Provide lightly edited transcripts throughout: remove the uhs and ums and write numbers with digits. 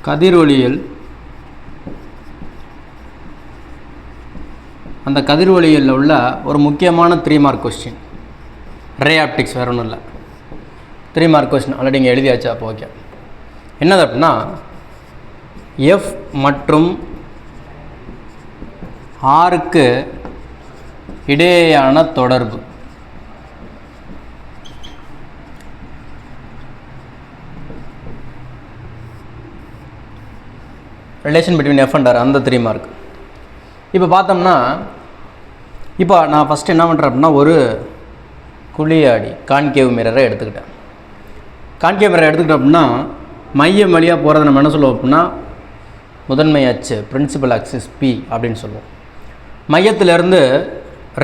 கதிரொளியில் அந்த கதிரொளியில் உள்ள ஒரு முக்கியமான 3 மார்க் கொஸ்டின். ரே ஆப்டிக்ஸ் வேறு ஒன்றும் இல்லை, 3 மார்க் கொஸ்டின் ஆல்ரெடி இங்கே எழுதியாச்சு. அப்போ ஓகே, என்னது அப்படின்னா எஃப் மற்றும் ஆருக்கு இடையேயான தொடர்பு. Relation between F and R, அந்த 3 மார்க். இப்போ பார்த்தோம்னா, இப்போ நான் ஃபஸ்ட்டு என்ன பண்ணுறேன் அப்படின்னா ஒரு குழியாடி கான்கேவ் மிரரை எடுத்துக்கிட்டேன். கான்கேவ் மிரரை எடுத்துக்கிட்டோம் அப்படின்னா மையம் வழியாக போகிறத நம்ம என்ன சொல்லுவோம் அப்படின்னா முதன்மை அச்சு, பிரின்சிபல் ஆக்சிஸ் பி அப்படின்னு சொல்லுவோம். மையத்திலேருந்து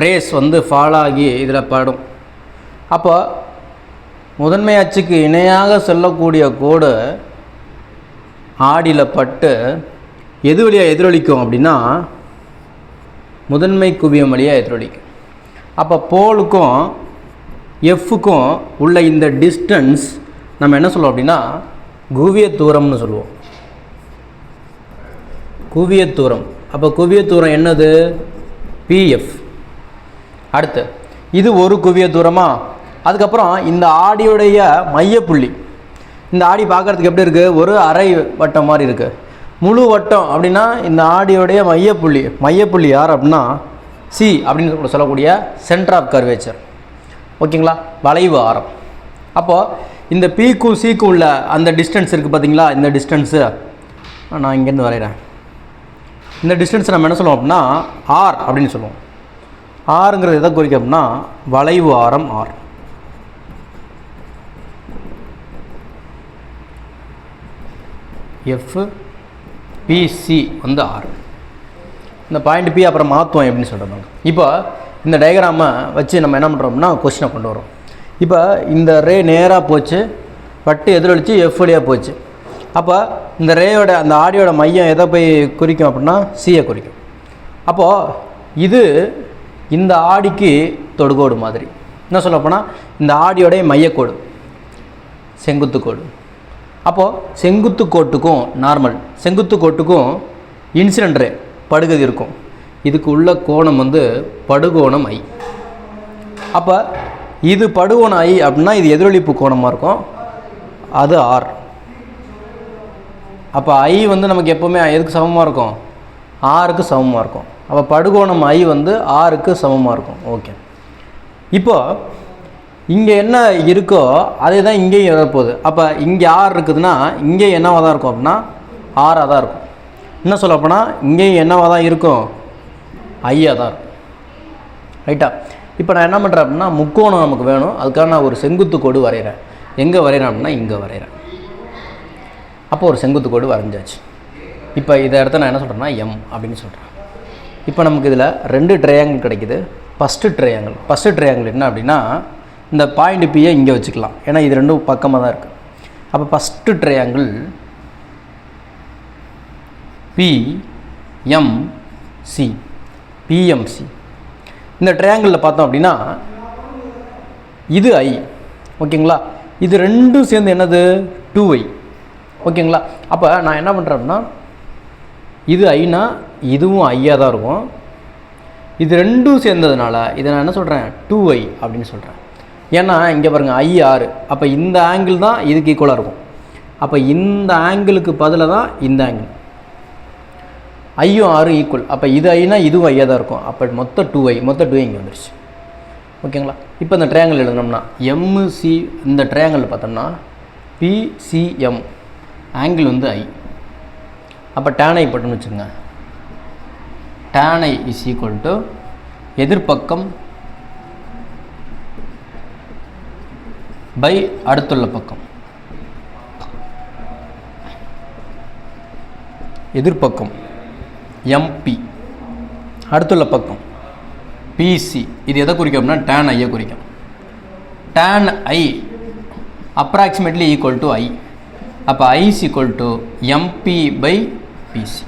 ரேஸ் வந்து ஃபால் ஆகி இதில் படும். அப்போ முதன்மை அச்சுக்கு இணையாக செல்லக்கூடிய கோடு ஆடியில் பட்டு எது வழியாக எதிரொலிக்கும் அப்படின்னா முதன்மை குவியம் வழியாக எதிரொலிக்கும். அப்போ போலுக்கும் எஃப்க்கும் உள்ள இந்த டிஸ்டன்ஸ் நம்ம என்ன சொல்லுவோம் அப்படின்னா குவிய தூரம்னு சொல்லுவோம். குவிய தூரம். அப்போ குவிய தூரம் என்னது? பிஎஃப். அடுத்து இது ஒரு குவிய தூரமாக. அதுக்கப்புறம் இந்த ஆடியோடைய மையப்புள்ளி, இந்த ஆடி பார்க்குறதுக்கு எப்படி இருக்குது? ஒரு அரை வட்டம் மாதிரி இருக்குது. முழு வட்டம் அப்படின்னா இந்த ஆடியோடைய மையப்புள்ளி யார் அப்படின்னா சி அப்படின்னு சொல்லக்கூடிய சென்டர் ஆஃப் கர்வேச்சர். ஓகேங்களா? வளைவு ஆரம். அப்போது இந்த பிக்கும் சிக்கும் உள்ள அந்த டிஸ்டன்ஸ் இருக்குது பார்த்தீங்களா? இந்த டிஸ்டன்ஸு நான் இங்கேருந்து வரைகிறேன். இந்த டிஸ்டன்ஸ் நம்ம என்ன சொல்லுவோம் அப்படின்னா ஆர் அப்படின்னு சொல்லுவோம். ஆருங்கிறது எதை குறிக்கும் அப்படின்னா வளைவு ஆரம் ஆர். எஃப் பிசி வந்து ஆர். இந்த பாயிண்ட் பி அப்புறம் மாற்றுவோம் எப்படின்னு சொல்கிறாங்க. இப்போ இந்த டயக்ராமை வச்சு நம்ம என்ன பண்ணுறோம் அப்படின்னா கொஸ்டினை கொண்டு வரோம். இப்போ இந்த ரே நேராக போச்சு, பட்டு எதிரொலிச்சு எஃப் வழியாக போச்சு. அப்போ இந்த ரேயோட அந்த ஆடியோட மையம் எதை போய் குறிக்கும் அப்படின்னா சியை குறிக்கும். அப்போது இது இந்த ஆடிக்கு தொடுகோடு மாதிரி. என்ன சொல்ல போனால் இந்த ஆடியோடைய மையக்கோடு செங்குத்து கோடு. அப்போது செங்குத்து கோட்டுக்கும் நார்மல் செங்குத்து கோட்டுக்கும் இன்சிடென்ட் ரே படுகதி இருக்கும். இதுக்கு உள்ள கோணம் வந்து படுகோணம் ஐ. அப்போ இது படுகோணம் ஐ அப்படின்னா இது எதிரொலிப்பு கோணமாக இருக்கும், அது ஆர். அப்போ ஐ வந்து நமக்கு எப்போவுமே எதுக்கு சமமாக இருக்கும்? ஆருக்கு சமமாக இருக்கும். அப்போ படுகோணம் ஐ வந்து ஆருக்கு சமமாக இருக்கும். ஓகே, இப்போது இங்கே என்ன இருக்கோ அதே தான் இங்கேயும் வரப்போகுது. அப்போ இங்கே ஆர் இருக்குதுன்னா இங்கே என்னவாக தான் இருக்கும் அப்படின்னா ஆராக தான் இருக்கும். என்ன சொல்ல போனால் இங்கேயும் என்னவாக தான் இருக்கும்? ஐயாக தான் இருக்கும். ரைட்டா? இப்போ நான் என்ன பண்ணுறேன் அப்படின்னா முக்கோணம் நமக்கு வேணும். அதுக்காக நான் ஒரு செங்குத்து கோடு வரைகிறேன். எங்கே வரைகிறேன் அப்படின்னா இங்கே வரைகிறேன். அப்போ ஒரு செங்குத்து கோடு வரைஞ்சாச்சு. இப்போ இதை இடத்த நான் என்ன சொல்கிறேன்னா எம் அப்படின்னு சொல்கிறேன். இப்போ நமக்கு இதில் 2 ட்ரையாங்கிள் கிடைக்குது. ஃபஸ்ட்டு ட்ரையாங்கிள் என்ன அப்படின்னா இந்த பாயிண்ட் பியை இங்கே வச்சுக்கலாம், ஏன்னா இது ரெண்டும் பக்கமாக தான் இருக்குது. அப்போ ஃபஸ்ட்டு ட்ரையாங்கிள் பிஎம்சி. இந்த ட்ரையாங்கிளில் பார்த்தோம் அப்படின்னா இது ஐ. ஓகேங்களா? இது ரெண்டும் சேர்ந்து என்னது? 2i. ஓகேங்களா? அப்போ நான் என்ன பண்ணுறேன் அப்படின்னா இது ஐனா இதுவும் ஐயாக தான் இருக்கும். இது ரெண்டும் சேர்ந்ததுனால இதை நான் என்ன சொல்கிறேன்? 2i அப்படின்னு சொல்கிறேன். ஏன்னா இங்கே பாருங்கள் ஐ ஆறு. அப்போ இந்த ஆங்கிள் தான் இதுக்கு ஈக்குவலாக இருக்கும். அப்போ இந்த ஆங்கிளுக்கு பதிலாக தான் இந்த ஆங்கிள் ஐயும் ஆறும் ஈக்குவல். அப்போ இது ஐனா இதுவும் ஐயாக தான் இருக்கும். அப்போ மொத்தம் 2i இங்கே வந்துருச்சு. ஓகேங்களா? இப்போ இந்த ட்ரையாங்கிள் எழுதணும்னா எம்சி, இந்த ட்ரையாங்கிள் பார்த்தோம்னா பிசிஎம் ஆங்கிள் வந்து ஐ. அப்போ tan i போட்டுன்னு வச்சுக்கோங்க. tan i is equal to எதிர்பக்கம் பை அடுத்துள்ள பக்கம். எதிர்பக்கம் எம்பி, அடுத்துள்ள பக்கம் பிசி. இது எதை குறிக்கும் அப்படின்னா tan ஐயை குறிக்கும். tan i approximately equal to I. அப்போ I is equal to MB by PC.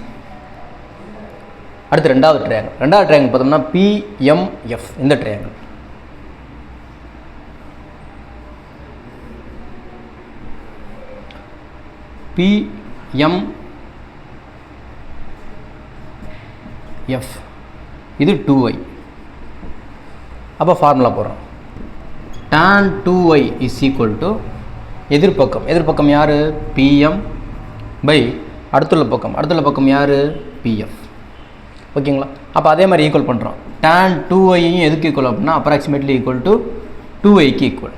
அடுத்து ரெண்டாவது ட்ரையாங்கிள் பார்த்தோம்னா பிஎம்எஃப். இந்த ட்ரையாங்கிள் பிஎம்எஃப் எஃப், இது 2y. அப்போ ஃபார்முலா போடுறோம். tan 2y is equal to எதிர்பக்கம் யார்? பிஎம் பை அடுத்துள்ள பக்கம் யார்? பிஎஃப். ஓகேங்களா? அப்போ அதே மாதிரி ஈக்குவல் பண்ணுறோம். tan 2yயும் எதுக்கு ஈக்குவல் அப்படின்னா அப்ராக்சிமேட்லி ஈக்குவல் டு 2yக்கு ஈக்குவல்.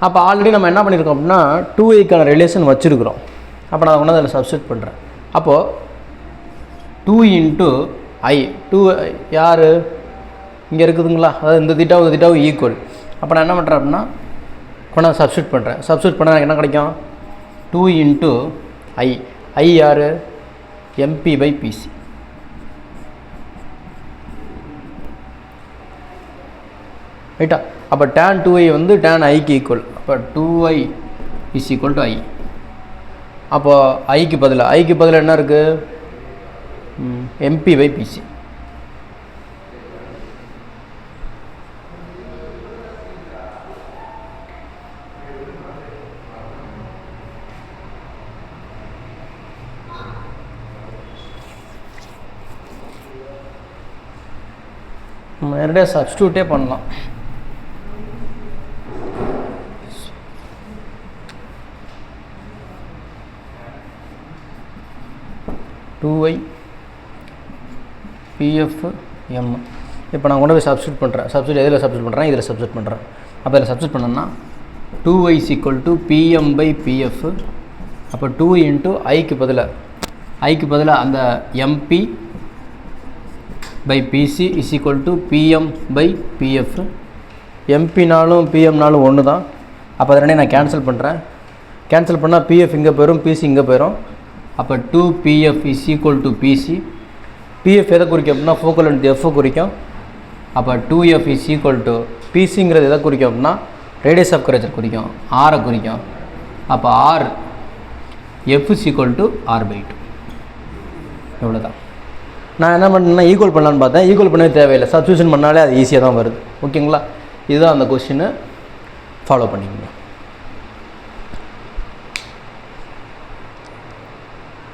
அப்போ ஆல்ரெடி நம்ம என்ன பண்ணியிருக்கோம் அப்படின்னா 2yக்கான ரிலேஷன் வச்சுருக்கிறோம். அப்போ நான் கொண்டு அதில் சப்ஸ்டிட் பண்ணுறேன். அப்போது 2 இன்ட்டு ஐ, 2 யார் இங்கே இருக்குதுங்களா? அதாவது இந்த திட்டாவும் ஈக்குவல். அப்போ நான் என்ன பண்ணுறேன் அப்படின்னா கொண்டாந்து சப்ஸ்டிட் பண்ணுறேன். சப்ஸ்டிட் பண்ணால் எனக்கு என்ன கிடைக்கும்? 2 இன்ட்டு ஐ யார்? M P by P C. ரைட்டா? அப்போ tan 2y வந்து tan ஐக்கு ஈக்குவல். அப்போ 2y is equal to I. அப்போ ஐக்கு பதிலாக என்ன இருக்குது? M P by P C. நேரடியாக சப்ஸ்டியூட்டே பண்ணலாம். Two I P F M. இப்போ நான் கொண்டு போய் சப்ஸ்டியூட் பண்ணுறேன். எதில் சப்ஸ்டியூட் பண்ணுறேன்? இதில் சப்ஸ்டியூட் பண்ணுறேன். அப்போ இதில் சப்ஸ்டியூட் பண்ணோன்னா 2y is equal to PM by PF. அப்போ 2 இன்ட்டு ஐக்கு பதிலாக அந்த MB by PC is equal to PM by PF. எம்பினாலும் பிஎம்னாலும் ஒன்று தான். அப்போ அதை நான் கேன்சல் பண்ணுறேன். கேன்சல் பண்ணால் பிஎஃப் இங்கே போயிடும், பிசி இங்கே போயிடும். அப்போ 2pf is equal to P C. P F எதை குறிக்கும் அப்படின்னா ஃபோக்கல் லென்த் எஃப் குறிக்கும். அப்போ 2f இஸ் ஈக்குவல் டு பிசிங்கிறது எதை குறிக்கும் அப்படின்னா ரேடியஸ் ஆஃப் கர்வேச்சர் குறிக்கும், ஆரை குறிக்கும். அப்போ R F is equal to r/2. எவ்வளோ தான். நான் என்ன பண்ணேன்னா ஈக்குவல் பண்ணலான்னு பார்த்தேன். ஈக்குவல் பண்ணவே தேவையில்லை, சப்ஸ்டியூஷன் பண்ணாலே அது ஈஸியாக தான் வருது. ஓகேங்களா? இதுதான் அந்த கொஸ்டினை. ஃபாலோ பண்ணிக்கோங்க.